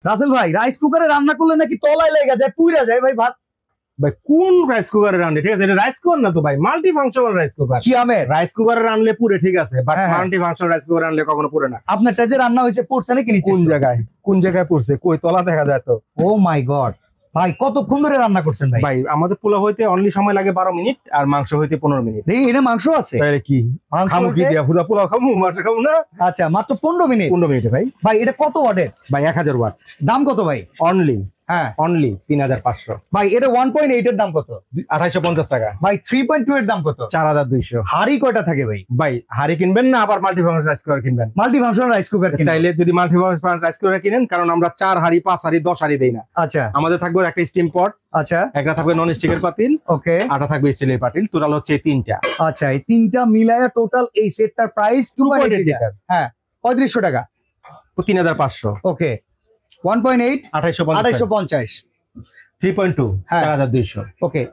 রাসেল ভাই রাইস কুকারে রান্না করলে নাকি তলায় লেগে যায়, পুড়ে যায় ভাই ভাত। ভাই কোন রাইস কুকারে রান্না, ঠিক আছে এটা রাইস কুকার না তো ভাই, মাল্টি ফাংশনাল রাইস কুকার। কি আমের রাইস কুকারে রান্নলে পুরে ঠিক আছে, বাট হ্যাঁ, হ্যাঁ। মাল্টি ফাংশনাল রাইস কুকারে রান্নলে কখনো পুরে না। আপনারটা যে রান্না হয়েছে পড়ছে নাকি নিচে? কোন জায়গায় পড়ছে, কই তলা দেখা যায় তো। ও মাই গড ভাই, কতক্ষণ ধরে রান্না করছেন ভাই? ভাই আমাদের পোলাও হইতে অনলি সময় লাগে 12 মিনিট আর মাংস হইতে 15 মিনিট। দেখি এটা মাংস আছে? তাহলে কি মাংস খামু কি হইতে- দিয়া, পুরা পোলাও খামু, মাংস খামু না? আচ্ছা মাত্র 15 মিনিট। 15 মিনিটে ভাই। ভাই এটা কত ওয়াটের? ভাই 1000 ওয়াট। দাম কত ভাই? অনলি হ্যাঁ 3500। ভাই এটা 1.8 এর দাম কত? 2850 টাকা। ভাই 3.2 এর দাম কত? 4200। হাড়ি কয়টা থাকে ভাই? ভাই হাড়ি কিনবেন না আবার মাল্টি ফাংশনাল রাইস কুকার কিনবেন? মাল্টি ফাংশনাল রাইস কুকার কিনা? তাইলে যদি মাল্টি ফাংশনাল রাইস কুকার কিনেন, কারণ আমরা 4 হাড়ি 5 হাড়ি 10 হাড়ি দেই না। আচ্ছা আমাদের থাকবে একটা স্টিম পট, আচ্ছা একটা থাকবে নন স্টিকের পাতিল, ওকে আটা থাকবে স্টিলের পাতিল, টোটাল হচ্ছে 3টা। আচ্ছা এই তিনটা মিলায়া টোটাল এই সেটটার প্রাইস 2.8 লিটার। হ্যাঁ 3500 টাকা। 3500। ওকে 1.8 2850। 2850। 3.2 হ্যাঁ। 4200। ওকে